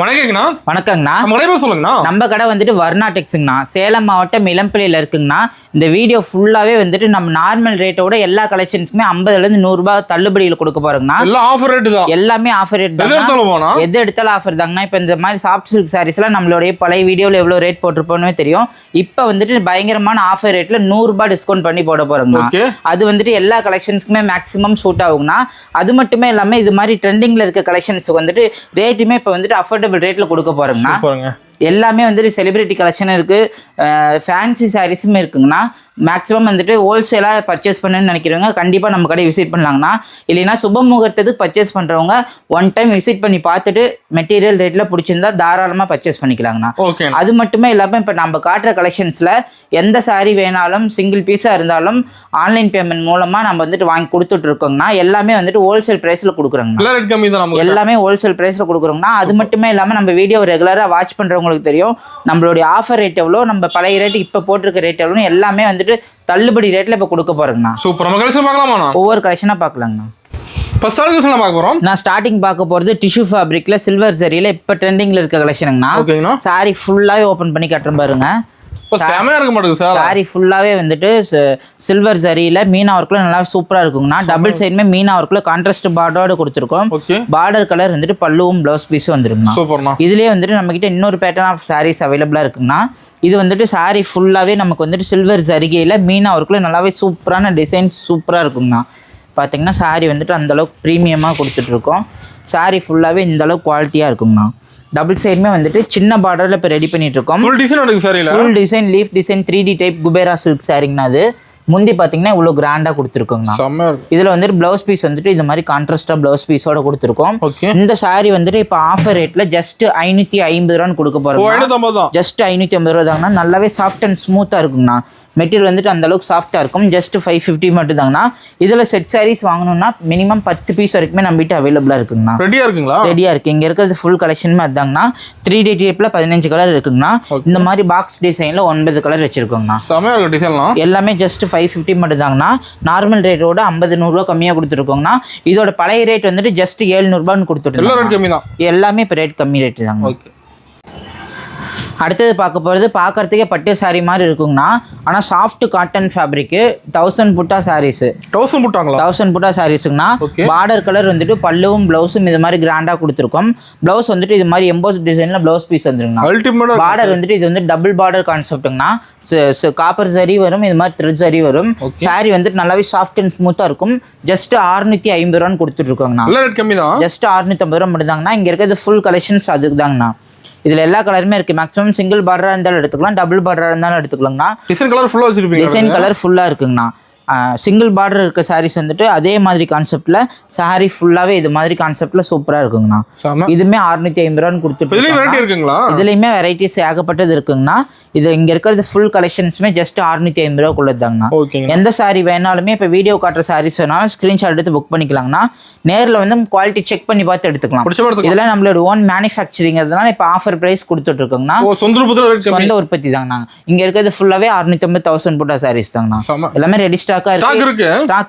வணக்கங்கண்ணா. வணக்கங்கண்ணா. நம்ம கடை பேர் சொல்லுங்கண்ணா. நம்ம கடை வந்துட்டு வர்ணா டெக்ஸுங்கண்ணா. சேலம் மாவட்டம் இளம்பிள்ளையில் இருக்குங்கண்ணா. இந்த வீடியோ ஃபுல்லாகவே வந்துட்டு நம்ம நார்மல் ரேட்டோட எல்லா கலெக்ஷன்ஸுமே 50லேருந்து 100 ரூபாய் தள்ளுபடியில் கொடுக்க போகிறோங்கண்ணா. எல்லாம் ஆஃபர் ரேட்டு தான். எல்லாமே ஆஃபர் ரேட் தான். எது எடுத்தாலும் ஆஃபர் தாங்கண்ணா. இப்போ இந்த மாதிரி சாஃப்ட் சில்க் சாரீஸ்லாம் நம்மளுடைய பழைய வீடியோவில் எவ்வளோ ரேட் போட்டிருப்போன்னு தெரியும். இப்போ வந்துட்டு பயங்கரமான ஆஃபர் ரேட்டில் 100 ரூபாய் டிஸ்கவுண்ட் பண்ணி போட போகிறோங்கண்ணா. அது வந்துட்டு எல்லா கலெக்ஷன்ஸுக்குமே மேக்ஸிமம் சூட் ஆகுங்கண்ணா. அது மட்டுமே இல்லாமல் இது மாதிரி ட்ரெண்டிங்கில் இருக்க கலெக்ஷன்ஸுக்கு வந்துட்டு ரேட்டுமே இப்போ வந்துட்டு அஃபோர்டபுள் ரேட்ல கொடுக்க போறோம்னா. எல்லாமே வந்துட்டு செலிபிரிட்டி கலெக்ஷன் இருக்கு, ஃபேன்சி சாரீஸும் இருக்குங்கண்ணா. மேக்ஸிமம் வந்துட்டு ஹோல்சேலாக பர்ச்சேஸ் பண்ணுன்னு நினைக்கிறவங்க கண்டிப்பாக நம்ம கடை விசிட் பண்ணலாங்கண்ணா. இல்லைன்னா சுப முகூர்த்தத்துக்கு பர்ச்சேஸ் பண்ணுறவங்க ஒன் டைம் விசிட் பண்ணி பார்த்துட்டு மெட்டீரியல் ரேட்டில் பிடிச்சிருந்தா தாராளமாக பர்ச்சேஸ் பண்ணிக்கலாங்கண்ணா. அது மட்டுமே இல்லாமல் இப்போ நம்ம காட்டுற கலெக்ஷன்ஸில் எந்த சாரீ வேணாலும் சிங்கிள் பீஸாக இருந்தாலும் ஆன்லைன் பேமெண்ட் மூலமாக நம்ம வந்துட்டு வாங்கி கொடுத்துட்டு இருக்கோங்கண்ணா. எல்லாமே வந்துட்டு ஹோல்சேல் ப்ரைஸில் கொடுக்குறோங்கண்ணா. எல்லாமே ஹோல்சேல் ப்ரைஸில் கொடுக்குறோங்கண்ணா. அது மட்டுமே இல்லாமல் நம்ம வீடியோ ரெகுலராக வாட்ச் பண்ணுறவங்களுக்கு தெரியும் நம்மளுடைய ஆஃபர் ரேட் எவ்வளோ, நம்ம பழைய ரேட் இப்போ போட்டிருக்க ரேட் எவ்வளோ எல்லாமே வந்துட்டு தள்ளுபடி ரேட்ல இப்ப கொடுக்க போறேங்கண்ணா. சூப்பர். நம்ம கலெக்ஷன் பார்க்கலாமா? ஒவ்வொரு கலெக்ஷனா பார்க்கலாங்கண்ணா. ஃபர்ஸ்ட் கலெக்ஷன் பார்க்க போறோம். நான் ஸ்டார்டிங் பார்க்க போறது டிஷ்யூ ஃபேப்ரிக்ல சில்வர் ஜரியில இப்ப ட்ரெண்டிங்ல இருக்க கலெக்ஷனுங்கண்ணா. ஓகேங்கண்ணா. சாரி ஃபுல்லாவே ஓபன் பண்ணி கட்டுறேன் பாருங்க. சாரி ஃபுல்லாவே வந்துட்டு சில்வர் ஜரியில மீனா ஒர்க்ல நல்லா சூப்பரா இருக்குங்கண்ணா. டபுள் சைடுமே மீனா ஒர்க்ல கான்ட்ராஸ்ட் பார்டரோட கொடுத்துருக்கோம். பார்டர் கலர் வந்துட்டு பல்லுவும் பிளவுஸ் பீஸும் வந்துருங்கண்ணா. இதுலயே வந்துட்டு நம்ம கிட்ட இன்னொரு பேட்டர்ன் ஆஃப் சாரீஸ் அவைலபிளா இருக்குங்கண்ணா. இது வந்துட்டு சாரி ஃபுல்லாவே நமக்கு வந்துட்டு சில்வர் ஜரிகையில மீனா ஒர்க்ல நல்லாவே சூப்பரான டிசைன் சூப்பரா இருக்குங்கண்ணா. பார்த்தீங்கன்னா சாரி வந்துட்டு அந்த அளவுக்கு ப்ரீமியமாக கொடுத்துட்டு இருக்கோம். சாரி ஃபுல்லாவே இந்த அளவுக்கு குவாலிட்டியா இருக்குங்கண்ணா. டபுள் சைடுமே வந்துட்டு சின்ன பார்டர்ல இப்போ ரெடி பண்ணிட்டு இருக்கோம். Full design leaf design 3D type Kubera silk சாரிங்கண்ணா. அது முந்தி பார்த்தீங்கன்னா இவ்வளோ கிராண்டாக கொடுத்துருக்கோங்கண்ணா. இதில் வந்துட்டு பிளவுஸ் பீஸ் வந்துட்டு இந்த மாதிரி கான்ட்ராஸ்டாக பிளவுஸ் பீஸோட கொடுத்துருக்கோம். இந்த சாரி வந்துட்டு இப்போ ஆஃபர் ரேட்ல ஜஸ்ட் 550 ரூபான்னு கொடுக்க போறோம். ஜஸ்ட் 550 ரூபா தாங்கண்ணா. நல்லாவே சாஃப்ட் அண்ட் ஸ்மூத்தாக இருக்குங்கண்ணா. மெட்டீரியல் வந்துட்டு அந்த அளவுக்கு சாஃப்டாக இருக்கும். ஜஸ்ட் 550 மட்டும் தாங்கண்ணா. இதில் செட் சாரீஸ் வாங்கணும்னா மினிமம் 10 பீஸ் வரைக்குமே நம்ம கிட்ட அவைலபிளாக இருக்குங்கண்ணா. ரெடியாக இருக்கு. இங்கே இருக்கிறது ஃபுல் கலெக்ஷனுமே அதுதாங்கண்ணா. 3D டைப்பில் 15 கலர் இருக்குங்கண்ணா. இந்த மாதிரி பாக்ஸ் டிசைனில் 9 கலர் வச்சிருக்கோங்கண்ணா. எல்லாமே ஜஸ்ட் 550 மட்டும் தாங்கண்ணா. நார்மல் ரேட்டோட 50-100 ரூபா கம்மியாக கொடுத்துருக்கோங்கண்ணா. இதோட பழைய ரேட் வந்துட்டு ஜஸ்ட் 700 ரூபான்னு கொடுத்துட்டு எல்லாமே இப்போ ரேட் கம்மி ரேட்டு தாங்க. அடுத்தது பார்க்க போகிறது பார்க்கறதுக்கே பட்டு சாரீ மாதிரி இருக்குங்கண்ணா. ஆனால் சாஃப்ட் காட்டன் ஃபேப்ரிக்கு 1000 புட்டா சாரீஸு. 1000 புட்டா சாரீஸுங்கண்ணா. பார்டர் கலர் வந்துட்டு பல்லுவும் பிளவுஸும் இது மாதிரி கிராண்டாக கொடுத்துருக்கோம். பிளவுஸ் வந்துட்டு இது மாதிரி எம்போஸ் டிசைனில் பிளவுஸ் பீஸ் வந்துருங்கண்ணா. பார்டர் வந்துட்டு இது வந்து டபுள் பார்டர் கான்செப்ட்டுங்கண்ணா. காப்பர் சரி வரும், இது மாதிரி த்ரெட் சரி வரும். சாரீ வந்துட்டு நல்லாவே சாஃப்ட் அண்ட் ஸ்மூத்தாக இருக்கும். ஜஸ்ட் 650 ரூபான்னு கொடுத்துட்டு இருக்கோங்கண்ணா. ஜஸ்ட் 650 ரூபா மட்டும் தாங்கண்ணா. இங்கே இருக்கிறது ஃபுல் கலெக்ஷன்ஸ் அதுக்கு தாங்கண்ணா. இதுல எல்லா கலருமே இருக்கு. மேக்ஸிமம் சிங்கிள் பார்டரா இருந்தாலும் எடுத்துக்கலாம், டபுள் பார்டரா இருந்தாலும் எடுத்துக்கலாம்ண்ணா. டிசைன் கலர் ஃபுல்லா இருக்குங்கண்ணா. சிங்கிள் பார்டர் இருக்க சாரீஸ் வந்துட்டு அதே மாதிரி கான்செப்ட்ல சாரி ஃபுல்லாவே இது மாதிரி கான்செப்ட்ல சூப்பரா இருக்குங்கண்ணா. இதுமே 650 ரூபான்னு கொடுத்துட்டு இதுலயுமே வெரைட்டிஸ் ஏகப்பட்டது இருக்குங்கண்ணா. இது இங்க இருக்கிறது ஃபுல் கலெக்ஷன்ஸுமே ஜஸ்ட் 650 ரூபாக்குள்ளதாங்கண்ணா. எந்த சாரி வேணாலுமே இப்போ வீடியோ காட்டுற சாரீஸ் வேணாலும் ஸ்கிரீன்ஷாட் எடுத்து புக் பண்ணிக்கலாங்கண்ணா. நேரில் வந்து குவாலிட்டி செக் பண்ணி பார்த்து எடுத்துக்கலாம். இதெல்லாம் நம்மளோட ஓன் மேனுஃபேக்சரிங்கிறதுனால இப்போ ஆஃபர் பிரைஸ் கொடுத்துட்டு இருக்கோங்கண்ணா. சொந்த உற்பத்தி தாங்கண்ணா. இங்க இருக்கிறது ஃபுல்லாவே 650,000 போட்டா சாரீஸ் தாங்கண்ணா. எல்லாமே ரெடி ஸ்டாக்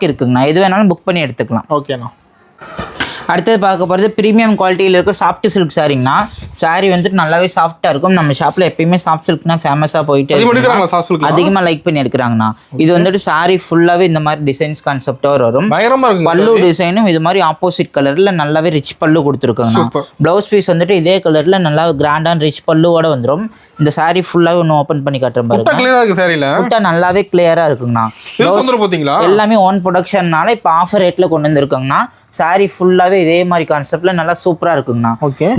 இருக்குங்கண்ணா. எது வேணாலும் புக் பண்ணி எடுத்துக்கலாம். ஓகேண்ணா. அடுத்தது பார்க்க போகிறது ப்ரீமியம் குவாலிட்டியில் இருக்க சாஃப்ட் சில்க் சாரிங்கண்ணா. சாரி வந்துட்டு நல்லாவே சாஃப்டாக இருக்கும். நம்ம ஷாப்பில் எப்பயுமே சாஃப்ட் சில்க்னா ஃபேமஸாக போயிட்டு அதிகமாக லைக் பண்ணி எடுக்கிறாங்கண்ணா. இது வந்துட்டு சாரி ஃபுல்லாகவே இந்த மாதிரி டிசைன்ஸ் கான்செப்டாக வரும். பல்லு டிசைனும் இது மாதிரி ஆப்போசிட் கலரில் நல்லாவே ரிச் பல்லு கொடுத்துருக்காங்கண்ணா. ப்ளவுஸ் பீஸ் வந்துட்டு இதே கலரில் நல்லா கிராண்டான ரிச் பல்லுவோட வந்துடும். இந்த சாரி ஃபுல்லாகவே ஒன்று ஓப்பன் பண்ணி காட்டுறேன் பாருங்க. நல்லாவே கிளியராக இருக்குங்கண்ணா. எல்லாமே ஓன் ப்ரொடக்ஷன்னால இப்போ ஆஃபர் ரேட்டில் கொண்டு வந்துருக்காங்கண்ணா. சாரி ஃபுல்லாவே இதே மாதிரி கான்செப்ட்ல நல்லா சூப்பரா இருக்குங்கண்ணா.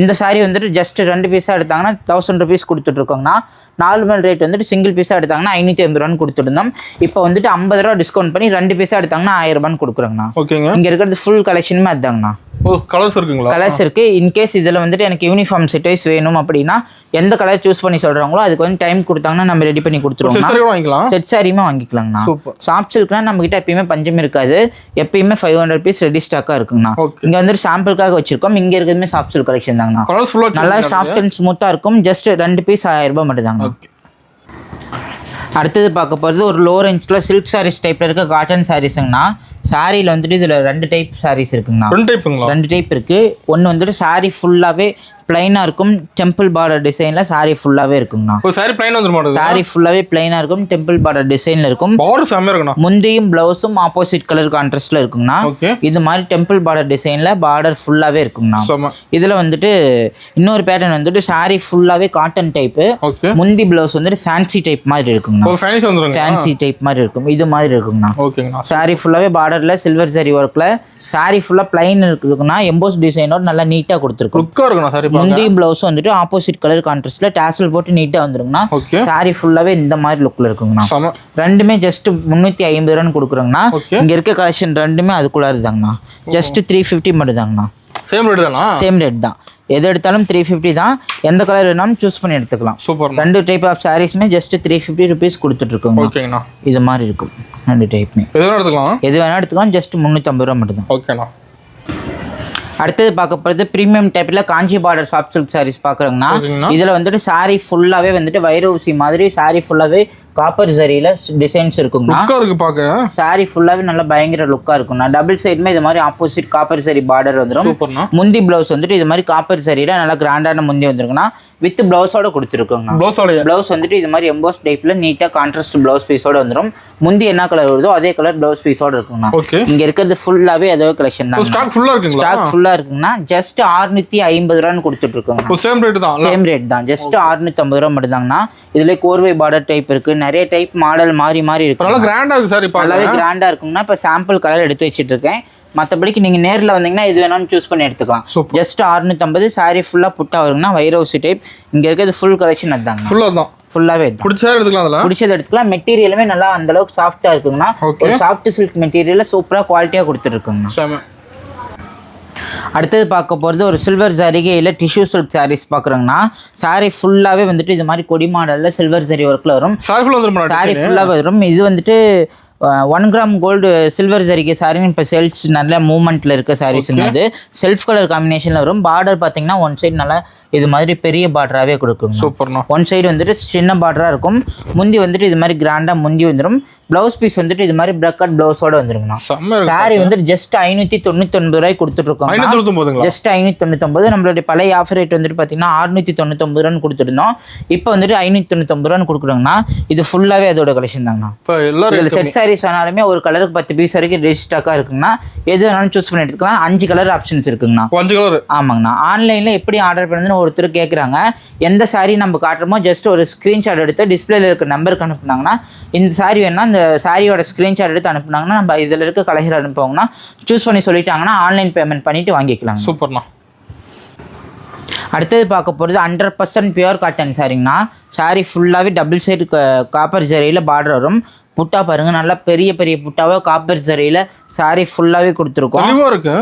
இந்த சாரி வந்துட்டு ஜஸ்ட் 2 பீஸா எடுத்தாங்கன்னா 1000 rupees கொடுத்துட்டு இருக்கோங்கண்ணா. நார்மல் ரேட் வந்துட்டு சிங்கிள் பீஸா எடுத்தாங்கன்னா 550 ரூபான்னு கொடுத்துருந்தோம். இப்போ வந்துட்டு 50 ரூபா டிஸ்கவுண்ட் பண்ணி 2 பீஸா எடுத்தாங்கன்னா 1000 ரூபான்னு கொடுக்குறோங்கண்ணா. இங்க இருக்கிறது ஃபுல் கலெக்ஷனுமே அதுதாங்கண்ணா. கலர்ஸ் இருக்கு. இன்கேஸ் இதுல வந்துட்டு எனக்கு யூனிஃபார்ம் செட் வைஸ் வேணும் அப்படின்னா எந்த கலர் சூஸ் பண்ணி சொல்றாங்களோ அதுக்கு வந்து டைம் கொடுத்தாங்கன்னா நம்ம ரெடி பண்ணி கொடுத்துருவோம். செட் சாரியுமே வாங்கிக்கலாங்கண்ணா. சாஃப்ட் சில்க்னா நம்ம கிட்ட எப்பயுமே பஞ்சம் இருக்காது. எப்பயுமே 500 rupees ரெடி ஸ்டாக்கா இருக்குங்கண்ணா. இங்க வந்துட்டு சாம்பிளுக்காக வச்சிருக்கோம். இங்க இருக்கிறதுமே சாஃப்ட் சில்க் கலெக்ஷன் தாங்கண்ணா. நல்லா சாஃப்ட் அண்ட் ஸ்மூத்தா இருக்கும். ஜஸ்ட் 2 பீஸ் 1000 ரூபாய் மட்டும் தாங்க. அடுத்தது பார்க்க போகிறது ஒரு லோ ரேஞ்சில் சில்க் சாரீஸ் டைப்பில் இருக்க காட்டன் சாரீஸுங்கண்ணா. சாரியில் வந்துட்டு இதில் 2 டைப் சாரீஸ் இருக்குங்கண்ணா. 2 டைப் இருக்குது. ஒன்று வந்துட்டு சாரீ ஃபுல்லாகவே பிளைனா இருக்கும் டெம்பிள் பார்டர் டிசைன்ல saree ஃபுல்லாவே இருக்குங்கண்ணா. ஒரு saree plain வந்துரும் மாட்டேங்குது. saree ஃபுல்லாவே பிளைனா இருக்கும் டெம்பிள் பார்டர் டிசைன்ல இருக்கும். பார்டர் செமையா இருக்குண்ணா. முந்தியும் பிளவுஸும் ஆப்போசிட் கலர் கான்ட்ராஸ்ட்ல இருக்குங்கண்ணா. இது மாதிரி டெம்பிள் பார்டர் டிசைன்ல பார்டர் ஃபுல்லாவே இருக்குங்கண்ணா. இதுல வந்துட்டு இன்னொரு பேட்டர்ன் வந்துட்டு saree ஃபுல்லாவே காட்டன் டைப், முந்தி பிளவுஸ் வந்துட்டு ஃபேன்சி டைப் மாதிரி இருக்குங்கண்ணா. ஃபேன்சி டைப் மாதிரி இருக்கும், இது மாதிரி இருக்குங்கண்ணா. saree ஃபுல்லாவே பார்டர்ல சில்வர் ஜரி ஒர்க்ல saree ஃபுல்லா பிளைன் இருக்குதுன்னா எம்போஸ் டிசைனோட நல்லா நீட்டா கொடுத்துருக்கும். முந்தி பிளவுஸ் வந்துட்டு ஆப்போசிட் கலர் கான்ட்ராஸ்ட்ல டாசல் போட்டு நீட்டா வந்துருங்கண்ணா. saree ஃபுல்லாவே இந்த மாதிரி லுக்ல இருக்குங்கண்ணா. ரெண்டுமே ஜஸ்ட் 350 ரூபான்னு கொடுக்குறோங்கண்ணா. இங்க இருக்க கலெக்ஷன் ரெண்டுமே அதுக்குள்ள இருந்தாங்கண்ணா. ஜஸ்ட் 350 மட்டும் தாங்கண்ணா. சேம் ரேட் தானா? சேம் ரேட் தான். எது எடுத்தாலும் 350 தான். எந்த கலர் வேணாலும் சூஸ் பண்ணி எடுத்துக்கலாம். சூப்பர். ரெண்டு டைப் ஆஃப் சாரீஸ்மே ஜஸ்ட் 350 ருபீஸ் கொடுத்துட்டு இருக்கோங்க. ஓகேங்கண்ணா. இது மாதிரி இருக்கும் ரெண்டு டைப்மே. எது வேணா எடுத்துக்கலாம். எது வேணா எடுத்துக்கலாம். ஜஸ்ட் 350 ரூபா மட்டும் தான். ஓகேண்ணா. அடுத்தது பார்க்க போகிறது ப்ரீமியம் டைப்பில் காஞ்சி பார்டர் சாஃப்ட் சில்க் சாரீஸ் பார்க்குறோங்கண்ணா. இதில் வந்துட்டு saree ஃபுல்லாகவே வந்துட்டு வைரூசி மாதிரி saree ஃபுல்லாகவே காப்பர் ஜரியில் டிசைன்ஸ் இருக்குங்கண்ணா. saree ஃபுல்லாகவே நல்லா பயங்கர லுக்காக இருக்குங்கண்ணா. டபுள் சைடுமே இது மாதிரி ஆப்போசிட் காப்பர் ஜரி பார்டர் வந்துடும். முந்தி ப்ளவுஸ் வந்துட்டு இது மாதிரி காப்பர் ஜரியில் நல்லா கிராண்டான முந்தி வந்துருக்குண்ணா. வித் ப்ளவுஸோட கொடுத்துருக்கோங்கண்ணா. ப்ளவுஸ் வந்துட்டு இது மாதிரி எம்போஸ் டைப்பில் நீட்டாக கான்ட்ராஸ்ட் ப்ளவுஸ் பீஸோட வந்துடும். முந்தி என்ன கலர் வருதோ அதே கலர் ப்ளவுஸ் பீஸோட இருக்குங்கண்ணா. இங்கே இருக்கிறது ஃபுல்லாகவே அதே கலெக்ஷன் தான். ஸ்டாக் ஃபுல்லாக இருக்குங்கண்ணா. ஜஸ்ட் 650 ரூபான்னு கொடுத்துட்டு இருக்கோங்க. சேம் ரேட் தான். ஜஸ்ட் 650 ரூபா மட்டும் தாங்கண்ணா. இதுல கோர்வை பார்டர் டைப் இருக்கு, நிறைய டைப் மாடல் மாறி மாறி இருக்கு. நல்லா கிராண்டா இருக்கு சார். இப்போ நல்லாவே கிராண்டா இருக்குங்கண்ணா. இப்போ சாம்பிள் கலர் எடுத்து வச்சிட்டு இருக்கேன். மற்றபடிக்கு நீங்க நேரில் வந்தீங்கன்னா இது வேணாலும் சூஸ் பண்ணி எடுத்துக்கலாம். ஜஸ்ட் 650. saree ஃபுல்லா புட்டா வருங்கண்ணா. வைரோசி டைப். இங்க இருக்கிறது ஃபுல் கலெக்ஷன் அதுதாங்க. ஃபுல்லாவே பிடிச்சது எடுத்துக்கலாம். மெட்டீரியலுமே நல்லா அந்த அளவுக்கு சாஃப்டா இருக்குங்கண்ணா. ஒரு சாஃப்ட் சில்க் மெட்டீரியல் சூப்பரா குவாலிட்டியா கொடுத்துருக்குங்கண்ணா. அடுத்தது பார்க்க போகிறது ஒரு சில்வர் ஜரிகை இல்லை டிஷ்யூ சில்க் சாரீஸ் பார்க்குறோங்கண்ணா. saree ஃபுல்லாகவே வந்துட்டு இது மாதிரி கொடி மாடலில் சில்வர் ஜரி ஒர்க்கில் வரும். saree ஃபுல்லாக வரும். இது வந்துட்டு 1 கிராம் கோல்டு சில்வர் ஜரிகை சாரின்னு இப்போ சேல்ஸ் நல்ல மூவ்மெண்ட்டில் இருக்க சாரீஸுங்க. அது செல்ஃப் கலர் காம்பினேஷனில் வரும். பார்டர் பார்த்தீங்கன்னா ஒன் சைடு நல்லா இது மாதிரி பெரிய பார்டராகவே கொடுக்கும். சூப்பர்ண்ணா. ஒன் சைடு வந்துட்டு சின்ன பார்டராக இருக்கும். முந்தி வந்துட்டு இது மாதிரி கிராண்டாக முந்தி வந்துடும். ப்ளவுஸ் பீஸ் வந்துட்டு இது மாதிரி பிரக்கட் ப்ளவுஸோட வந்துருங்கண்ணா. சாரி வந்துட்டு ஜஸ்ட் 599 ரூபாய் கொடுத்துட்ருக்கோம். ஜஸ்ட் 599. நம்மளுடைய பழைய ஆஃபர் ரேட் வந்துட்டு பார்த்தீங்கன்னா 699 ரூபான்னு கொடுத்துருந்தோம். இப்போ வந்துட்டு 599 ரூபான்னு கொடுக்குறோங்கண்ணா. இது ஃபுல்லாகவே அதோட கலெக்ஷன் தாங்கண்ணா. செட் சாரீஸ் வேணாலுமே ஒரு கலருக்கு 10 பீஸ் வரைக்கும் ரெடி ஸ்டாக்காக இருக்குங்கண்ணா. எது வேணாலும் சூஸ் பண்ணி எடுத்துக்கலாம். 5 கலர் ஆப்ஷன்ஸ் இருக்குங்கண்ணா. 5 கலர் ஆமாங்கண்ணா. ஆன்லைனில் எப்படி ஆர்டர் பண்ணுறதுன்னு ஒருத்தர் கேட்குறாங்க. எந்த சாரீ நம்ம காட்டுறோமோ ஜஸ்ட் ஒரு ஸ்க்ரீன்ஷாட் எடுத்து டிஸ்பிளேல இருக்க நம்பருக்கு அனுப்புனாங்கன்னா, இந்த சாரீ வேணும்னா இந்த சாரியோட ஸ்க்ரீன்ஷாட் எடுத்து அனுப்புனாங்கன்னா நம்ம இதில் இருக்க கலர் அனுப்புவாங்கன்னா சூஸ் பண்ணி சொல்லிட்டாங்கன்னா ஆன்லைன் பேமெண்ட் பண்ணிவிட்டு வாங்கிக்கலாம். சூப்பர்ண்ணா. அடுத்தது பார்க்க போகிறது 100% பியூர் காட்டன் சாரிங்கண்ணா. சாரீ ஃபுல்லாகவே டபுள் சைடு காப்பர் ஜரியில் பார்டர் வரும். புட்டா பாருங்க, நல்லா பெரிய பெரிய புட்டாவோ காப்பர் ஜரியில் சாரீ ஃபுல்லாகவே கொடுத்துருக்கோம்.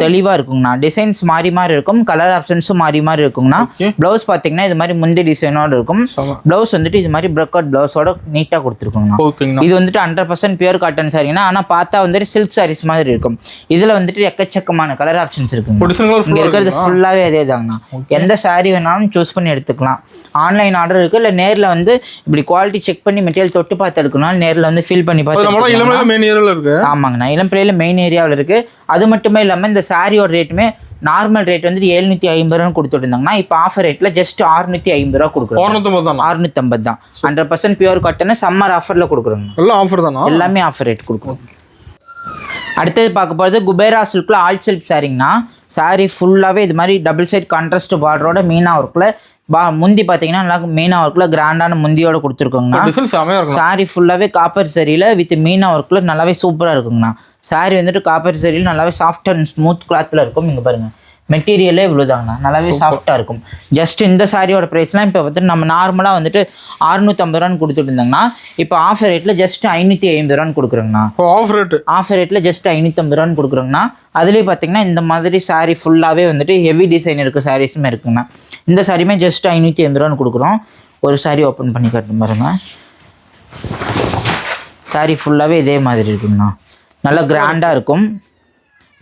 தெளிவாக இருக்குங்கண்ணா. டிசைன்ஸ் மாறி மாறி இருக்கும். கலர் ஆப்ஷன்ஸும் மாறி மாறி இருக்குங்கண்ணா. ப்ளவுஸ் பார்த்தீங்கன்னா இது மாதிரி முந்தி டிசைனோட இருக்கும். ப்ளவுஸ் வந்துட்டு இது மாதிரி பிரக்கவுட் ப்ளவுஸோட நீட்டாக கொடுத்துருக்கோங்கண்ணா. இது வந்துட்டு 100% பியூர் காட்டன் சாரிங்கண்ணா. ஆனால் பார்த்தா வந்துட்டு சில்க் சாரீஸ் மாதிரி இருக்கும். இதில் வந்துட்டு எக்கச்சக்கமான கலர் ஆப்ஷன்ஸ் இருக்குங்க. இங்கே இருக்கிறது ஃபுல்லாகவே அதே தாங்கண்ணா. எந்த சாரீ வேணாலும் சூஸ் பண்ணி எடுத்துக்கலாம். ஆன்லைன் ஆர்டர் இருக்குது. இல்லை நேரில் வந்து இப்படி குவாலிட்டி செக் பண்ணி மெட்டீரியல் தொட்டு பார்த்து எடுக்கணும். நேரில் வந்து ஃபில் பண்ணி பார்த்து. ஆமாங்கண்ணா. இளம்பிள்ளையில மெயின் ஏரியாவில் இருக்கு. அது மட்டுமே இல்லாமல் இந்த சாரியோட ரேட்டுமே நார்மல் ரேட் வந்துட்டு 750 ரூபான்னு கொடுத்துட்டு இருந்தாங்கன்னா இப்போ ஆஃபர் ரேட்ல ஜஸ்ட் 650 ரூபா கொடுக்குறோம். 650 தான். 100% பியூர் காட்டன் சம்மர் ஆஃபர்ல கொடுக்குறோம். எல்லாமே ஆஃபர் ரேட் கொடுக்குறோம். அடுத்தது பார்க்க போகிறது குபேரா சில்க்ல ஆல் சில்க் சாரிங்கண்ணா. சாரி ஃபுல்லாகவே இது மாதிரி டபுள் சைட் கான்ட்ராஸ்ட் பார்டரோட மீனா ஒர்க்கில் முந்தி பார்த்தீங்கன்னா நல்லா மீனா ஒர்க்கில் கிராண்டான முந்தியோட கொடுத்துருக்கோங்கண்ணா. சாரி ஃபுல்லாகவே காப்பர் சரியில் வித் மீனா ஒர்க்கில் நல்லாவே சூப்பராக இருக்குங்கண்ணா. சாரி வந்துட்டு காப்பர் சரியில் நல்லாவே சாஃப்ட் அண்ட் ஸ்மூத் கிளாத்தில் இருக்கும். இங்கே பாருங்கள் மெட்டீரியலே இவ்வளோதாங்கண்ணா. நல்லாவே சாஃப்டாக இருக்கும். ஜஸ்ட் இந்த சாரியோட ப்ரைஸ்லாம் இப்போ வந்துட்டு நம்ம நார்மலாக வந்துட்டு 650 ரூபான்னு கொடுத்துட்டு இருந்தாங்கன்னா இப்போ ஆஃபர் ரேட்டில் ஜஸ்ட் 550 ரூபான்னு கொடுக்குறோங்கண்ணா. ஆஃபர் ரேட்டில் ஜஸ்ட் 550 ரூபான்னு கொடுக்குறோங்கண்ணா. அதுலேயே பார்த்தீங்கன்னா இந்த மாதிரி சாரீ ஃபுல்லாகவே வந்துட்டு ஹெவி டிசைன் இருக்க சாரீஸுமே இருக்குங்கண்ணா. இந்த சாரியுமே ஜஸ்ட் 550 ரூபான்னு கொடுக்குறோம். ஒரு சாரீ ஓப்பன் பண்ணி காட்டும் பாருங்க. சாரீ ஃபுல்லாகவே இதே மாதிரி இருக்குங்கண்ணா. நல்லா கிராண்டாக இருக்கும்.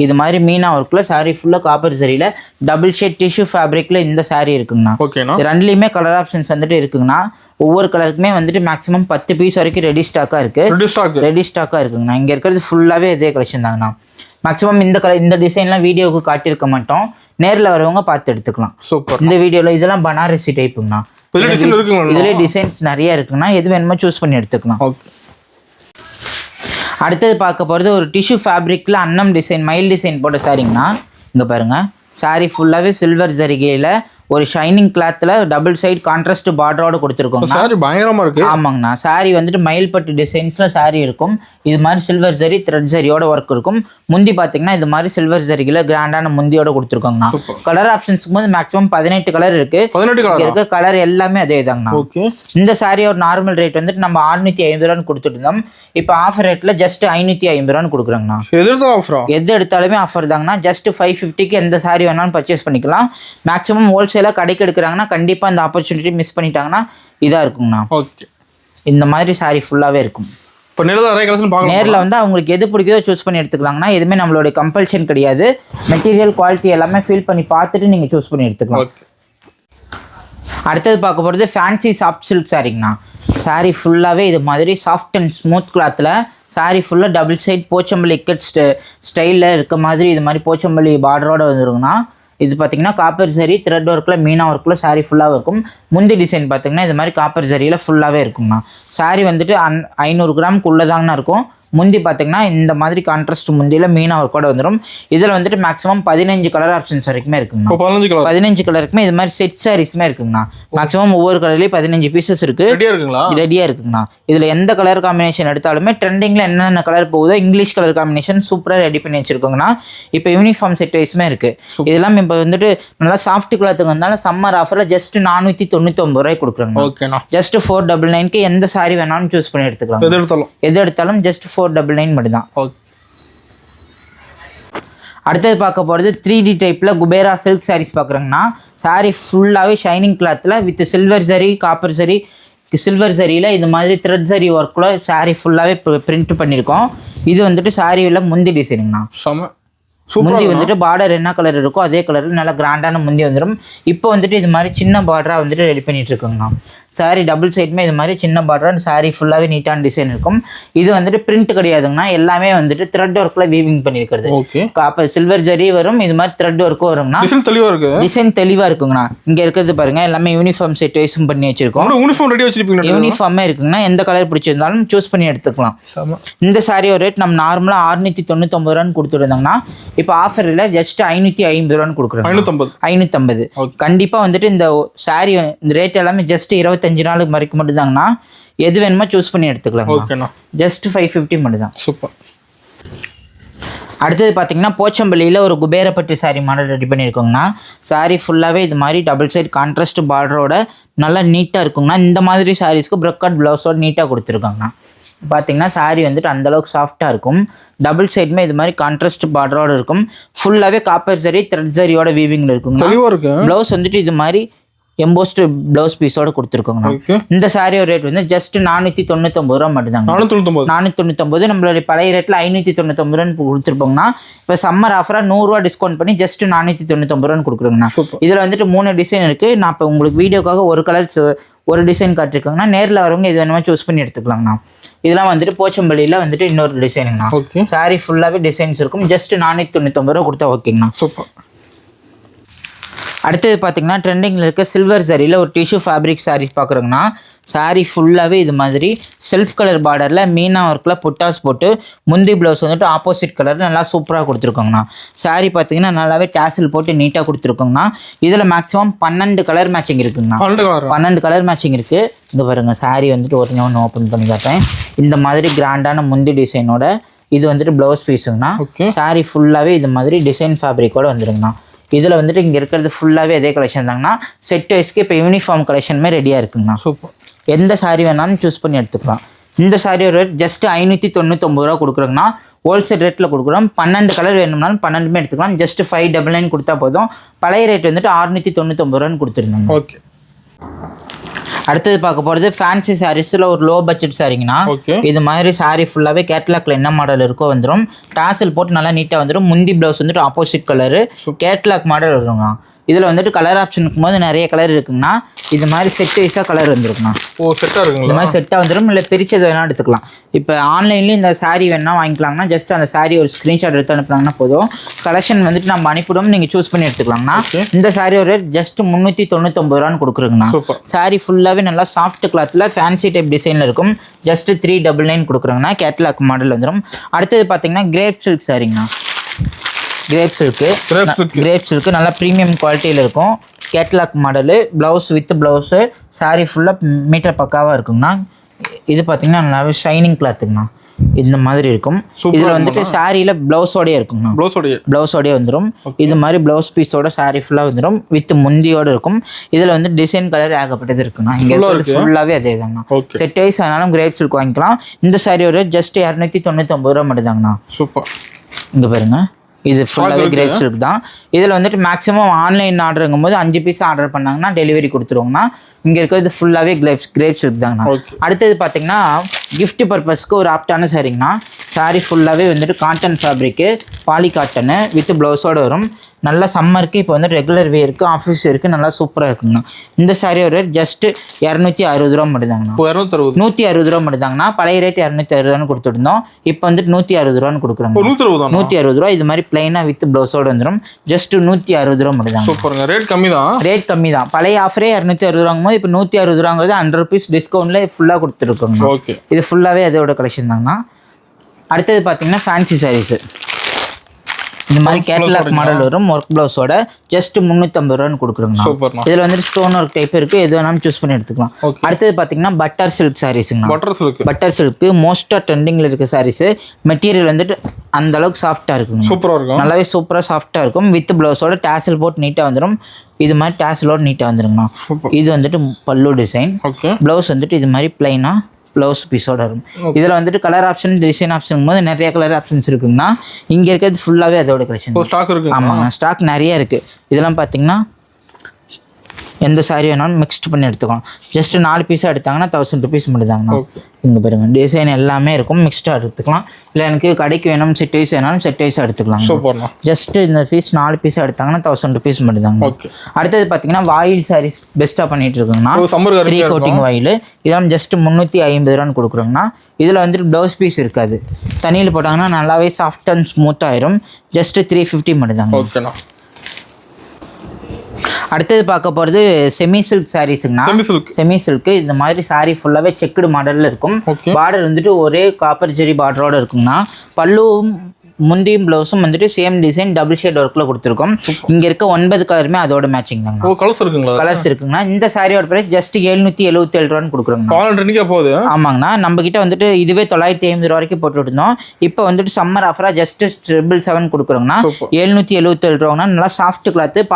இது மாதிரி மீனா ஒர்க்கில் சாரீ ஃபுல்லாக காப்பர் சரியில் டபுள் ஷேட் டிஷ்யூ ஃபேப்ரிக்கில் இந்த சாரீ இருக்குங்கண்ணா. ரெண்டுலேயுமே கலர் ஆப்ஷன்ஸ் வந்துட்டு இருக்குங்கண்ணா. ஒவ்வொரு கலருக்குமே வந்துட்டு மேக்ஸிமம் 10 பீஸ் வரைக்கும் ரெடி ஸ்டாக்காக இருக்குது. ரெடி ஸ்டாக்காக இருக்குங்கண்ணா. இங்கே இருக்கிறது ஃபுல்லாகவே இதே கலெக்ஷன் தாங்கண்ணா. மேக்ஸிமம் இந்த டிசைன்லாம் வீடியோவுக்கு காட்டியிருக்க மாட்டோம். நேரில் வரவங்க பார்த்து எடுத்துக்கலாம். சூப்பர். இந்த வீடியோவில் இதெல்லாம் பனாரசி டைப்புங்கண்ணா. இதுலேயே டிசைன்ஸ் நிறைய இருக்குங்கண்ணா. எது வேணுமோ சூஸ் பண்ணி எடுத்துக்கலாம். அடுத்தது பார்க்க போகிறது ஒரு டிஷ்யூ ஃபேப்ரிக்கில் அன்னம் டிசைன் மயில் டிசைன் போட்ட சாரிங்கண்ணா. இங்கே பாருங்கள், சாரி ஃபுல்லாகவே சில்வர் ஜரிகையில் ஒரு ஷைனிங் கிளாத்தில் டபுள் சைடு கான்ட்ராஸ்ட் பார்டரோட கொடுத்துருக்கோம். சாரி பயங்கரமாக இருக்குது. ஆமாங்கண்ணா. சாரி வந்துட்டு மயில்பட்டு டிசைன்ஸில் சாரி இருக்கும். இது மாதிரி சில்வர் ஜரி த்ரெட் ஜரியோட ஒர்க் இருக்கும். முந்தி பார்த்தீங்கன்னா இது மாதிரி சில்வர் ஜரிகையில் கிராண்டான முந்தியோட கொடுத்துருக்கோங்கண்ணா. கலர் ஆப்ஷன்ஸ்க்கு போது மேக்ஸிமம் 18 கலர் இருக்குது. 18 கலர் இருக்க கலர் எல்லாமே அதே தாங்கண்ணா. இந்த சாரியோட நார்மல் ரேட் வந்துட்டு நம்ம 650 ரூபான்னு கொடுத்துட்டு இருந்தோம். இப்போ ஆஃபர் ரேட்டில் ஜஸ்ட் 550 ரூபான்னு கொடுக்குறாங்கண்ணா. எது எடுத்தாலுமே ஆஃபர் தாங்கண்ணா. ஜஸ்ட் 550க்கு எந்த சாரி வேணாலும் பர்ச்சேஸ் பண்ணிக்கலாம். மேக்ஸிமம் ஹோல்சேல் கடைக்கு எடுக்கிறாங்கன்னா கண்டிப்பாக அந்த ஆப்பர்ச்சுனிட்டி மிஸ் பண்ணிட்டாங்கன்னா இதாக இருக்குங்கண்ணா. ஓகே. இந்த மாதிரி சாரி ஃபுல்லாகவே இருக்கும். இப்போ நேரில் வந்து அவங்களுக்கு எது பிடிக்குதோ சூஸ் பண்ணி எடுத்துக்கலாங்கண்ணா. எதுவுமே நம்மளுடைய கம்பல்ஷன் கிடையாது. மெட்டீரியல் குவாலிட்டி எல்லாமே ஃபீல் பண்ணி பார்த்துட்டு நீங்கள் சூஸ் பண்ணி எடுத்துக்கலாம். அடுத்தது பார்க்க போகிறது ஃபேன்சி சாஃப்ட் சில்க் சாரிங்கண்ணா. சாரி ஃபுல்லாகவே இது மாதிரி சாஃப்ட் அண்ட் ஸ்மூத் கிளாத்தில் சாரி ஃபுல்லாக டபுள் சைட் போச்சம்பள்ளி இக்கட் ஸ்டைலில் இருக்க மாதிரி இது மாதிரி போச்சம்பள்ளி பார்டரோட வந்துருங்கண்ணா. இது பார்த்தீங்கன்னா காப்பர் ஜரி த்ரெட் ஒர்க்கில் மீனா ஒர்க்கில் சாரி ஃபுல்லாக இருக்கும். முந்தி டிசைன் பார்த்தீங்கன்னா இது மாதிரி காப்பர் ஜரியில் ஃபுல்லாகவே இருக்குங்கண்ணா. சாரி வந்துட்டு 500 கிராமுக்குள்ளே தாங்கண்ணா இருக்கும். முந்தி பார்த்தீங்கன்னா இந்த மாதிரி கான்ட்ராஸ்ட் முந்தியில் மீனா ஒர்க்கோட வந்துடும். இதில் வந்துட்டு மேக்ஸிமம் 15 கலர் ஆப்ஷன்ஸ் வரைக்குமே இருக்குங்கண்ணா. 15 கலருக்குமே இது மாதிரி செட் சாரீஸுமே இருக்குங்கண்ணா. மேக்ஸிமம் ஒவ்வொரு கலர்லேயும் 15 பீசஸ் இருக்குது. ரெடியாக இருக்குங்கண்ணா. இதில் எந்த கலர் காம்பினேஷன் எடுத்தாலுமே ட்ரெண்டிங்கில் என்னென்ன கலர் போகுதோ இங்கிலீஷ் கலர் காம்பினேஷன் சூப்பராக ரெடி பண்ணி வச்சுருக்கோங்கண்ணா. இப்போ யூனிஃபார்ம் செட் வைஸுமே இருக்குது. இதெல்லாம் இப்போ வந்துட்டு நல்லா சாஃப்ட் கிளாத்துக்கு வந்தாலும் சம்மர் ஆஃபரில் ஜஸ்ட் 499 ரூபாய் கொடுக்குறாங்க. ஓகேண்ணா. ஜஸ்ட் 499க்கு எந்த சாரி வேணாலும் சூஸ் பண்ணி எடுத்துக்கலாம். எது எடுத்தாலும் ஜஸ்ட் 499 மட்டும்தான். அடுத்தது பார்க்க போகிறது 3D டைப்பில் குபேரா சில்க் சாரீஸ் பார்க்குறோங்கண்ணா. சாரீ ஃபுல்லாகவே ஷைனிங் கிளாத்தில் with silver zari copper zari silver ஜரியில் இது மாதிரி த்ரெட் ஜரி ஒர்க்கில் சாரீ ஃபுல்லாகவே பிரிண்ட் பண்ணியிருக்கோம். இது வந்துட்டு சாரியில் முந்தி டிசைனுங்கண்ணா. முந்தி வந்துட்டு பார்டர் என்ன கலர் இருக்கோ அதே கலரில் நல்லா கிராண்டான முந்தி வந்துடும். இப்போ வந்துட்டு இது மாதிரி சின்ன பார்டராக வந்துட்டு ரெடி பண்ணிட்டு இருக்கோங்கண்ணா. சாரி டபுள் சைடுமே இது மாதிரி சின்ன பார்டர் சாரி ஃபுல்லாகவே நீட்டான டிசைன் இருக்கும். இது வந்துட்டு பிரிண்ட் கிடையாதுங்கண்ணா. எல்லாமே வந்துட்டு த்ரெட் ஒர்க்கில் வீவிங் பண்ணியிருக்கிறது. அப்போ சில்வர் ஜரி வரும். இது மாதிரி த்ரெட் ஒர்க்கும் வரும்னா டிசைன் தெளிவாக இருக்குங்கண்ணா. இங்கே இருக்கிறது பாருங்க எல்லாமே யூனிஃபார்ம் செட் வைஸும் பண்ணி வச்சிருக்கோம். யூனிஃபார்மே இருக்குங்கண்ணா. எந்த கலர் பிடிச்சிருந்தாலும் சூஸ் பண்ணி எடுத்துக்கலாம். இந்த சாரியோட ரேட் நம்ம நார்மலாக 699 ரூபான்னு கொடுத்துருந்தாங்கன்னா இப்போ ஆஃபரில் ஜஸ்ட் 550 ரூபான்னு கொடுக்குறோம். 550 கண்டிப்பாக வந்துட்டு இந்த சாரி இந்த ரேட் எல்லாமே ஜஸ்ட் 25 நாளுக்கு வரைக்கும் மட்டும்தாங்கண்ணா. எது வேணுமோ சூஸ் பண்ணி எடுத்துக்கலாம். ஜஸ்ட் 550 மட்டும்தான். சூப்பர். அடுத்தது பார்த்தீங்கன்னா போச்சம்பள்ளியில் ஒரு குபேரப்பட்டு சாரி மாடல் ரெடி பண்ணியிருக்கோங்கண்ணா. சாரி ஃபுல்லாகவே இது மாதிரி டபுள் சைட் கான்ட்ராஸ்ட் பார்டரோட நல்லா நீட்டாக இருக்குங்கண்ணா. இந்த மாதிரி சாரீஸ்க்கு ப்ரொக்கட் ப்ளவுஸோட நீட்டாக கொடுத்துருக்காங்கண்ணா. பார்த்தீங்கன்னா சாரி வந்துட்டு அந்தளவுக்கு சாஃப்டாக இருக்கும். டபுள் சைடுமே இது மாதிரி கான்ட்ராஸ்ட் பார்டரோட இருக்கும். ஃபுல்லாகவே காப்பர் ஜரி த்ரெட் ஜரியோட வீவிங்கில் இருக்குங்க. ப்ளவுஸ் வந்துட்டு இது மாதிரி எம்போஸ்ட் ப்ளவுஸ் பீஸோட கொடுத்துருக்கோங்கண்ணா. இந்த சாரியோட ரேட் வந்து ஜஸ்ட் 499 ரூபா மட்டும்தாங்க. 499 நம்மளுடைய பழைய ரேட்டில் 599 ரூபான்னு கொடுத்துருப்போங்கண்ணா. இப்போ சம்மர் ஆஃபராக 100 ரூபா டிஸ்கவுண்ட் பண்ணி ஜஸ்ட் 499 ரூபான்னு கொடுக்குறோங்கண்ணா. இதில் வந்துட்டு 3 டிசைன் இருக்குது. நான் இப்போ உங்களுக்கு வீடியோக்காக ஒரு டிசைன் காட்டிருக்கோங்கண்ணா. நேரில் வரவங்க இது வேணுமா சூஸ் பண்ணி எடுத்துக்கலாங்கண்ணா. இதெல்லாம் வந்துட்டு போச்சம்பள்ளியில் வந்துட்டு இன்னொரு டிசைனுங்கண்ணா. சாரி ஃபுல்லாகவே டிசைன்ஸ் இருக்கும். ஜஸ்ட் 499 ரூபா கொடுத்தா ஓகேங்கண்ணா. சூப்பர். அடுத்தது பார்த்தீங்கன்னா ட்ரெண்டிங்கில் இருக்க சில்வர் சாரியில் ஒரு டிஷ்யூ ஃபேப்ரிக் சாரீ பார்க்குறோங்கண்ணா. சாரீ ஃபுல்லாகவே இது மாதிரி செல்ஃப் கலர் பார்டரில் மீனா ஒர்க்கில் புட்டாஸ் போட்டு முந்தி ப்ளவுஸ் வந்துட்டு ஆப்போசிட் கலர் நல்லா சூப்பராக கொடுத்துருக்கோங்கண்ணா. சாரீ பார்த்தீங்கன்னா நல்லாவே டேசில் போட்டு நீட்டாக கொடுத்துருக்கோங்கண்ணா. இதில் மேக்ஸிமம் 12 கலர் மேட்சிங் இருக்குங்கண்ணா. 12 கலர் மேட்சிங் இருக்குது. இங்கே பாருங்க சாரீ வந்துட்டு ஒன்று ஓப்பன் பண்ணி காட்டேன். இந்த மாதிரி கிராண்டான முந்தி டிசைனோட இது வந்துட்டு ப்ளவுஸ் பீஸுங்கண்ணா. சாரீ ஃபுல்லாகவே இது மாதிரி டிசைன் ஃபேப்ரிக்கோடு வந்துருங்கண்ணா. இதில் வந்துட்டு இங்கே இருக்கிறது ஃபுல்லாகவே அதே கலெக்ஷன் தாங்கண்ணா. செட் வைஸ்க்கு இப்போ யூனிஃபார்ம் கலெக்ஷனுமே ரெடியாக இருக்குங்கண்ணா. சூப்பர். எந்த சாரீ வேணாலும் சூஸ் பண்ணி எடுத்துக்கலாம். இந்த சாரியோட ரேட் ஜஸ்ட் 599 ரூபா கொடுக்குறோங்கண்ணா. ஹோல்சேல் ரேட்டில் கொடுக்குறோம். 12 கலர் வேணும்னாலும் 12மே எடுத்துக்கலாம். ஜஸ்ட் 599 கொடுத்தா போதும். பழைய ரேட் வந்துட்டு 699 ரூபான்னு கொடுத்துருந்தாங்க. ஓகே. அடுத்தது பார்க்க போகிறது ஃபேன்சி சாரீஸில் ஒரு லோ பட்ஜெட் சாரீங்கண்ணா. இது மாதிரி சாரீ ஃபுல்லாகவே கேட்லாக்ல என்ன மாடல் இருக்கோ வந்துடும். டாசல் போட்டு நல்லா நீட்டாக வந்துடும். முந்தி ப்ளவுஸ் வந்துட்டு ஆப்போசிட் கலரு கேட்லாக் மாடல் வருங்க. இதில் வந்துட்டு கலர் ஆப்ஷன் இருக்கும்போது நிறைய கலர் இருக்குங்கண்ணா. இது மாதிரி செட் வைஸாக கலர் வந்துருக்குண்ணா. ஓ செட்டாக இருக்குங்களா? இந்த மாதிரி செட்டாக வந்துடும். இல்லை பிரிச்சது வேணால் எடுத்துக்கலாம். இப்போ ஆன்லைன்லேயும் இந்த saree வேணா வாங்கிக்கலாம்னா ஜஸ்ட் அந்த saree ஒரு ஸ்க்ரீன்ஷாட் எடுத்து அனுப்புனாங்கன்னா போதும். கலெக்ஷன் வந்துட்டு நம்ம அனுப்பிவிடும், நீங்கள் சூஸ் பண்ணி எடுத்துக்கலாம்னா. இந்த saree ஒரு ரேட் ஜஸ்ட் 399 ரூபான்னு கொடுக்குறோங்கண்ணா. saree ஃபுல்லாகவே நல்லா சாஃப்ட் கிளாத்தில் ஃபேன்சி டைப் டிசைனில் இருக்கும். ஜஸ்ட் 399 கொடுக்குறோங்கண்ணா. கேட்லாக் மாடல் வந்துடும். அடுத்தது பார்த்தீங்கன்னா கிரேப் சில்க் சாரிங்கண்ணா. கிரேப் சில்க்கு நல்லா ப்ரீமியம் குவாலிட்டியில் இருக்கும். Catalogue model, blouse with blouse, sari ஃபுல்லாக மீட்டர் பக்காவாக இருக்குங்கண்ணா. இது பார்த்தீங்கன்னா நல்லாவே ஷைனிங் கிளாத்துங்கண்ணா. இந்த மாதிரி இருக்கும். இதில் வந்துட்டு சாரியில் ப்ளவுஸோடய இருக்குங்கண்ணா. ப்ளவுஸோடய வந்துடும். இது மாதிரி ப்ளவுஸ் பீஸோட சாரீ ஃபுல்லாக வந்துடும். வித் முந்தியோடு இருக்கும். இதில் வந்து டிசைன் கலர் ஏகப்பட்டது இருக்குண்ணா. இங்கே ஃபுல்லாகவே அதே தாங்கண்ணா. செட் வைஸ் ஆனாலும் கிரேப் சில்க் வாங்கிக்கலாம். இந்த சாரியோட ஜஸ்ட் 299 ரூபா மட்டும் தாங்கண்ணா. சூப்பர். இங்கே பாருங்க, இது ஃபுல்லாகவே கிரேப் சில்க் தான். இதில் வந்துட்டு மேக்ஸிமம் ஆன்லைன் ஆர்டருங்கும் போது 5 பீஸ் ஆர்டர் பண்ணாங்கன்னா டெலிவரி கொடுத்துருவோங்கண்ணா. இங்கே இருக்கிறது ஃபுல்லாகவே கிரேப் சில்க் தாங்கண்ணா. அடுத்தது பார்த்தீங்கன்னா கிஃப்ட் பர்பஸ்க்கு ஒரு ஆப்டான சாரிங்கண்ணா. சாரீ ஃபுல்லாகவே வந்துட்டு cotton fabric, poly cotton with ப்ளவுஸோடு வரும். நல்லா சம்மருக்கு இப்போ வந்து ரெகுலர் வேருக்கு, ஆஃபீஸ் வேருக்கு நல்லா சூப்பராக இருக்குங்கண்ணா. இந்த சாரீ ஒரு ரேட் ஜஸ்ட் 260 ரூபா மட்டும்தாங்கண்ணா. 160 ரூபா மட்டும்தாங்கண்ணா. பழைய ரேட் 260 ரூபான்னு கொடுத்துருந்தோம். இப்போ வந்துட்டு 160 ரூபான்னு கொடுக்குறாங்க. 160 ரூபா. இது மாதிரி பிளைனாக வித் ப்ளவுஸோடு வந்துடும். ஜஸ்ட் 160 ரூபா மட்டும்தாங்க. ரேட் கம்மி தான். பழைய ஆஃபரே 260 ரூபாங்கும் போது இப்போ 160 ரூபாங்கிறது 100 ருபீஸ் டிஸ்கவுண்ட்ல ஃபுல்லாக கொடுத்துருக்கோங்க. இது ஃபுல்லாகவே அதோட கலெக்ஷன் தாங்கண்ணா. அடுத்தது பார்த்தீங்கன்னா ஃபேன்சி சாரீஸு. இந்த மாதிரி கேட்லாக் மாடல் வரும். ஒர்க் ப்ளவுஸோட ஜஸ்ட் 350 ரூபான்னு கொடுக்குறோங்க. இதில் வந்துட்டு ஸ்டோன் ஒர்க் டைப் இருக்குது. எது வேணாலும் சூஸ் பண்ணி எடுத்துக்கலாம். அடுத்தது பார்த்தீங்கன்னா பட்டர் சில்க் சாரீஸுங்கண்ணா. பட்டர் சில்க்கு மோஸ்ட்டாக ட்ரெண்டிங்கில் இருக்க சாரீஸு. மெட்டீரியல் வந்துட்டு அந்த அளவுக்கு சாஃப்டாக இருக்குங்க. சூப்பராக இருக்கும். நல்லாவே சூப்பராக சாஃப்டாக இருக்கும். வித் ப்ளவுஸோட டேசல் போட்டு நீட்டாக வந்துடும். இது மாதிரி டேசலோடு நீட்டாக வந்துருங்கண்ணா. இது வந்துட்டு பல்லு டிசைன். ப்ளவுஸ் வந்துட்டு இது மாதிரி பிளைனாக ப்ளவுஸ் பீஸோட இருக்கும். இதில் வந்துட்டு கலர் ஆப்ஷன், டிசைன் ஆப்ஷன் போது நிறைய கலர் ஆப்ஷன்ஸ் இருக்குங்கண்ணா. இங்கே இருக்கிறது ஃபுல்லாகவே அதோட கலெக்ஷன். ஆமாங்க, ஸ்டாக் நிறைய இருக்குது. இதெல்லாம் பார்த்தீங்கன்னா எந்த சாரீ வேணாலும் மிக்ஸ்ட் பண்ணி எடுத்துக்கலாம். ஜஸ்ட் 4 பீஸாக எடுத்தாங்கன்னா 1000 ருபீஸ் மட்டும்தாங்கண்ணா. இங்கே பாருங்க, டிசைன் எல்லாமே இருக்கும். மிக்ஸ்டாக எடுத்துக்கலாம். இல்லை எனக்கு கடைக்கு வேணும் செட் வைஸ் வேணாலும் செட் வைஸாக எடுத்துக்கலாம். ஜஸ்ட் இந்த பீஸ் 4 பீஸாக எடுத்தாங்கன்னா 1000 ருபீஸ் மட்டும்தாங்க. அடுத்தது பார்த்தீங்கன்னா வாயில் சாரீஸ் பெஸ்ட்டாக பண்ணிட்டு இருக்குங்கண்ணா. 3 கோட்டிங் வாயில். இதெல்லாம் ஜஸ்ட் 350 ரூபான்னு கொடுக்குறோங்கண்ணா. இதில் வந்துட்டு ப்ளவுஸ் பீஸ் இருக்காது. தண்ணியில் போட்டாங்கன்னா நல்லாவே சாஃப்ட் அண்ட் ஸ்மூத் ஆயிரும். ஜஸ்ட் 350 மட்டும்தாங்க. அடுத்தது பார்க்க போகிறது செமி சில்க் சாரீஸுங்கண்ணா. செமி சில்க்கு இந்த மாதிரி சாரீ ஃபுல்லாகவே செக்குடு மாடலில் இருக்கும். பார்டர் வந்துட்டு ஒரே காப்பர் ஜெரி பார்டரோடு இருக்குங்கண்ணா. பல்லுவும் முந்தியும் ப்ளவுஸும் வந்துட்டு சேம் டிசைன் டபுள் ஷேட் ஒர்க்கில் கொடுத்துருக்கோம். இங்கே இருக்க 9 கலருமே அதோட மேட்சிங் தாங்க. கலர்ஸ் இருக்குங்கண்ணா. இந்த சாரியோட பிரைஸ் ஜஸ்ட் 777 ரூபான்னு கொடுக்குறோங்க. ஆமாங்கண்ணா. நம்ம கிட்ட வந்துட்டு இதுவே 950 ரூபா வரைக்கும் போட்டு இருந்தோம். இப்போ வந்துட்டு சம்மர் ஆஃபராக ஜஸ்ட் 777 கொடுக்குறோங்கண்ணா. 777 ரூபாங்கண்ணா. நல்லா சாஃப்ட் கிளாத்து,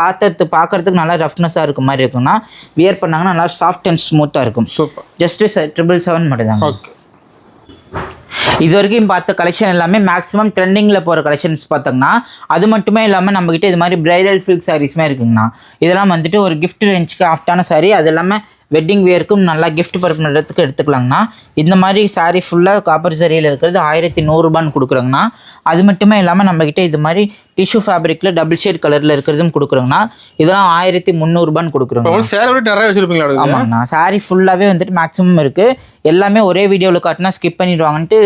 பார்க்கறதுக்கு நல்லா ரஃப்னஸாக இருக்க மாதிரி இருக்குங்கண்ணா. வியர் பண்ணாங்கன்னா நல்லா சாஃப்ட் அண்ட் ஸ்மூத்தாக இருக்கும். ஜஸ்ட் 777 மட்டும்தாங்க. இது வரைக்கும் பார்த்த கலெக்ஷன் எல்லாமே மேக்ஸிமம் ட்ரெண்டிங்கில் போகிற கலெக்ஷன்ஸ் பார்த்தோங்கன்னா, அது மட்டுமே இல்லாமல் நம்மக்கிட்ட இது மாதிரி பிரைடல் சில்க் சாரீஸுமே இருக்குங்கண்ணா. இதெல்லாம் வந்துட்டு ஒரு கிஃப்ட் ரேஞ்சுக்கு ஆஃப்டான சாரீ. அது இல்லாமல் வெட்டிங் வேர்க்கும் நல்லா கிஃப்ட் பண்ணுறதுக்கு எடுத்துக்கலாங்கண்ணா. இந்த மாதிரி சாரீ ஃபுல்லாக காப்பர் சரியில் இருக்கிறது 1100 ரூபான்னு கொடுக்குறோங்கண்ணா. அது மட்டுமே இல்லாமல் நம்மக்கிட்ட இது மாதிரி டிஷ்யூ ஃபேப்ரிக்கில் டபுள் ஷேட் கலரில் இருக்கிறதும் கொடுக்குறோங்கண்ணா. இதெல்லாம் 1300 ரூபான்னு கொடுக்குறோங்க. ஆமாங்கண்ணா. சாரீ ஃபுல்லாகவே வந்துட்டு மேக்ஸிமம் இருக்குது. எல்லாமே ஒரே வீடியோவில் காட்டினா ஸ்கிப் பண்ணிடுவாங்கன்ட்டு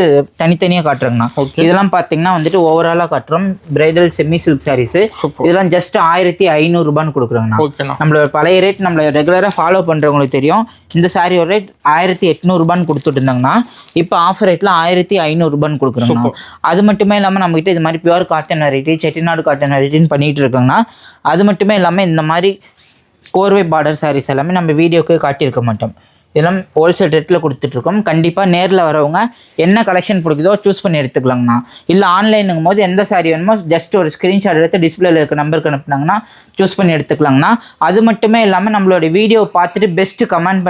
தனித்தனியாக காட்டுறோங்கண்ணா. இதெல்லாம் பார்த்தீங்கன்னா வந்துட்டு ஓவராலாக காட்டுறோம். Bridal semi silk sarees. இதெல்லாம் ஜஸ்ட் 1500 ரூபான்னு கொடுக்குறோங்கண்ணா. நம்மளோட பழைய ரேட் நம்மளை ரெகுலராக ஃபாலோ பண்ணுறவங்களுக்கு தெரியும். இந்த சாரியோட ரேட் 1800 ரூபான்னு கொடுத்துட்டு இருந்தாங்கன்னா, இப்போ ஆஃபர் ரேட்டில் 1500 ரூபான்னு கொடுக்குறோம். அது மட்டுமே இல்லாமல் நம்மகிட்ட இது மாதிரி pure cotton variety, Chettinad cotton வெரைட்டின்னு பண்ணிட்டு இருக்கோங்கண்ணா. அது மட்டுமே இல்லாமல் இந்த மாதிரி கோர்வை பார்டர் சாரீஸ் எல்லாமே நம்ம வீடியோக்கு காட்டியிருக்க மாட்டோம். இதெல்லாம் ஹோல்சேல் ரேட்டில் கொடுத்துட்ருக்கோம். கண்டிப்பாக நேரில் வரவங்க என்ன கலெக்ஷன் பிடிக்குதோ சூஸ் பண்ணி எடுத்துக்கலாங்கண்ணா. இல்லை ஆன்லைனுங்கும் போது எந்த சாரீ வேணுமோ ஜஸ்ட் ஒரு ஸ்க்ரீன்ஷாட் எடுத்து டிஸ்பிளேல இருக்க நம்பருக்கு அனுப்புனாங்கன்னா சூஸ் பண்ணி எடுத்துக்கலாங்கண்ணா. அது மட்டுமே இல்லாமல் நம்மளோட வீடியோ பார்த்துட்டு பெஸ்ட்டு கமெண்ட்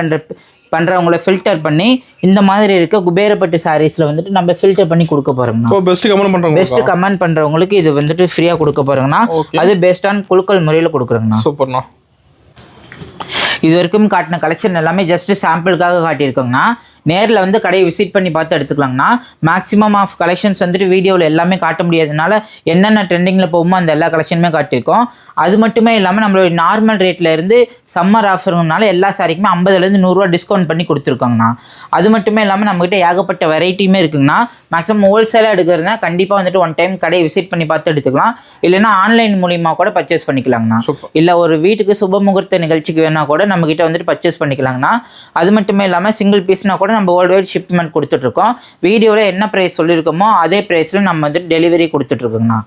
பண்ணுறவங்கள ஃபில்டர் பண்ணி இந்த மாதிரி இருக்க குபேரப்பட்டு சாரீஸில் வந்துட்டு நம்ம ஃபில்டர் பண்ணி கொடுக்க போகிறோங்கண்ணா. பெஸ்ட்டு கமெண்ட் பண்ணுறவங்களுக்கு இது வந்துட்டு ஃப்ரீயாக கொடுக்க போகிறோங்கண்ணா. அது பெஸ்ட்டான குழுக்கள் முறையில் கொடுக்குறோங்கண்ணா. சூப்பர்ண்ணா. இது வரைக்கும் காட்டின கலெக்ஷன் எல்லாமே ஜஸ்ட் சாம்பிளுக்காக காட்டியிருக்கோங்கண்ணா. நேரில் வந்து கடையை விசிட் பண்ணி பார்த்து எடுத்துக்கலாங்கண்ணா. மேக்ஸிமம் ஆஃப் கலெக்ஷன்ஸ் வந்துட்டு வீடியோவில் எல்லாமே காட்ட முடியாதனால என்னென்ன ட்ரெண்டிங்கில் போகுமோ அந்த எல்லா கலெக்ஷனுமே காட்டியிருக்கோம். அது மட்டுமே இல்லாமல் நம்மளோட நார்மல் ரேட்டில் இருந்து சம்மர் ஆஃபருங்கனால எல்லா சாரிக்குமே 50லேருந்து 100 டிஸ்கவுண்ட் பண்ணி கொடுத்துருக்கோங்கண்ணா. அது மட்டுமே இல்லாமல் நம்மகிட்ட ஏகப்பட்ட வெரைட்டியுமே இருக்குங்கண்ணா. மேக்ஸிமம் ஹோல்சேலாக எடுக்கிறதுனா கண்டிப்பாக வந்துட்டு ஒன் டைம் கடையை விசிட் பண்ணி பார்த்து எடுத்துக்கலாம். இல்லைன்னா ஆன்லைன் மூலியமாக கூட பர்ச்சேஸ் பண்ணிக்கலாங்கண்ணா. இல்லை ஒரு வீட்டுக்கு சுப முகூர்த்த நிகழ்ச்சிக்கு வேணால் கூட நம்மகிட்ட வந்துட்டு பர்ச்சேஸ் பண்ணிக்கலாங்கண்ணா. அது மட்டுமே இல்லாமல் சிங்கிள் பீஸ்னால் கூட நம்ம வேர்ல்டு வைட் ஷிப்மெண்ட் கொடுத்துட்ருக்கோம். வீடியோவில் என்ன ப்ரைஸ் சொல்லியிருக்கோமோ அதே ப்ரைஸில் நம்ம வந்துட்டு டெலிவரி கொடுத்துட்ருக்கோங்கண்ணா.